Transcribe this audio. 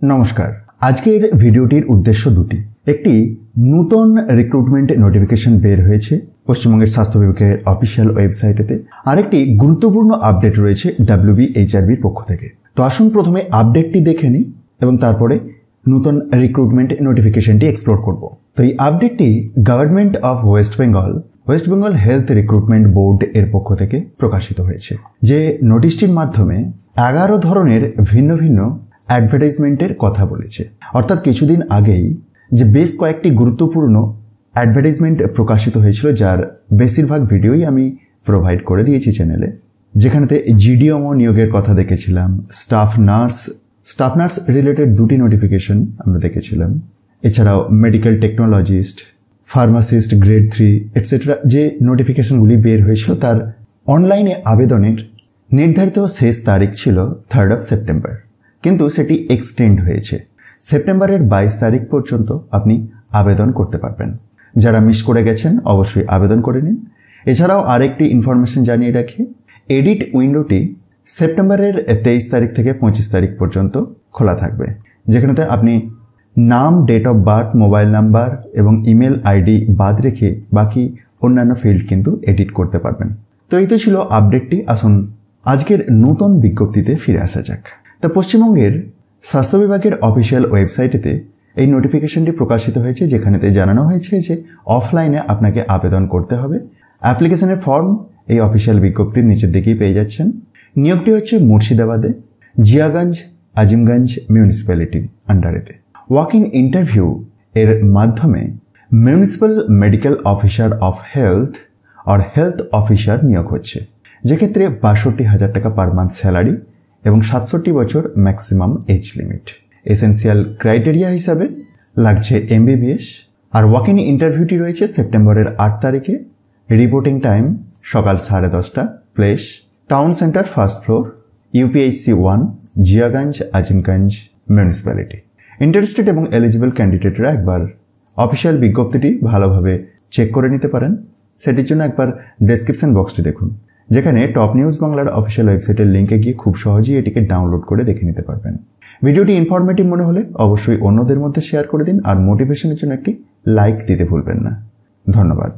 নমস্কার। আজকের ভিডিওটির উদ্দেশ্য দুটি। একটি নতুন রিক্রুটমেন্ট নোটিফিকেশন বের হয়েছে পশ্চিমবঙ্গের স্বাস্থ্য বিভাগের অফিসিয়াল ওয়েবসাইটেতে, আরেকটি গুরুত্বপূর্ণ আপডেট রয়েছে WBHRBর পক্ষ থেকে। তো আসুন প্রথমে আপডেটটি দেখে নিই এবং তারপরে নতুন রিক্রুটমেন্ট নোটিফিকেশনটি এক্সপ্লোর করব। তো এই আপডেটটি government of West Bengal health recruitment board এর পক্ষ থেকে প্রকাশিত হয়েছে, যে নোটিশটির মাধ্যমে 11 ধরনের ভিন্ন ভিন্ন অ্যাডভার্টাইজমেন্টের কথা বলেছে। অর্থাৎ কিছুদিন আগেই যে বেশ কয়েকটি গুরুত্বপূর্ণ অ্যাডভার্টাইজমেন্ট প্রকাশিত হয়েছিল, যার বেশিরভাগ ভিডিওই আমি প্রোভাইড করে দিয়েছি চ্যানেলে, যেখানেতে জিডিএমও নিয়োগের কথা দেখেছিলাম, স্টাফ নার্স রিলেটেড দুটি নোটিফিকেশন আমরা দেখেছিলাম, এছাড়াও medical technologist, pharmacist grade 3 etcetera যে নোটিফিকেশনগুলি বের হয়েছিল, তার অনলাইনে আবেদনের নির্ধারিত শেষ তারিখ ছিল 3 সেপ্টেম্বর, কিন্তু সেটি এক্সটেন্ড হয়েছে। সেপ্টেম্বরের 22 তারিখ পর্যন্ত আপনি আবেদন করতে পারবেন। যারা মিস করে গেছেন অবশ্যই আবেদন করে নিন। এছাড়াও আরেকটি ইনফরমেশন জানিয়ে রাখি, এডিট উইন্ডোটি সেপ্টেম্বরের 23 তারিখ থেকে 25 তারিখ পর্যন্ত খোলা থাকবে, যেখানেতে আপনি নাম, date of birth, mobile number এবং ইমেল আইডি বাদ রেখে বাকি অন্যান্য ফিল্ড কিন্তু এডিট করতে পারবেন। তো এই তো ছিল আপডেটটি। আসুন আজকের নতুন বিজ্ঞপ্তিতে ফিরে আসা যাক। তা পশ্চিমবঙ্গের স্বাস্থ্য বিভাগের অফিসিয়াল ওয়েবসাইটেতে এই নোটিফিকেশনটি প্রকাশিত হয়েছে, যেখানেতে জানানো হয়েছে যে অফলাইনে আপনাকে আবেদন করতে হবে। অ্যাপ্লিকেশনের ফর্ম এই অফিসিয়াল বিজ্ঞপ্তির নিচের দিকেই পেয়ে যাচ্ছেন। নিয়োগটি হচ্ছে মুর্শিদাবাদে জিয়াগঞ্জ আজিমগঞ্জ মিউনিসিপ্যালিটি আন্ডারেতে। ওয়াক ইন ইন্টারভিউ এর মাধ্যমে municipal medical officer of health আর হেলথ অফিসার নিয়োগ হচ্ছে, যেক্ষেত্রে 62,000 টাকা পার মান্থ স্যালারি এবং 67 বছর maximum age limit. Essential criteria হিসাবে লাগছে MBBS। আর ওয়াক ইন ইন্টারভিউটি রয়েছে সেপ্টেম্বরের 8 তারিখে। রিপোর্টিং টাইম সকাল 10:30, place town centre, first floor, UPHC 1, Jiaganj Azimganj municipality. Interested এবং এলিজিবল ক্যান্ডিডেটরা একবার অফিসিয়াল বিজ্ঞপ্তিটি ভালোভাবে চেক করে নিতে পারেন। সেটির জন্য একবার ডেসক্রিপশন বক্সটি দেখুন, যেখানে টপ নিউজ বাংলার অফিসিয়াল ওয়েবসাইটের লিঙ্কে গিয়ে খুব সহজেই এটিকে ডাউনলোড করে দেখে নিতে পারবেন। ভিডিওটি ইনফরমেটিভ মনে হলে অবশ্যই অন্যদের মধ্যে শেয়ার করে দিন, আর মোটিভেশনের জন্য একটি লাইক দিতে ভুলবেন না। ধন্যবাদ।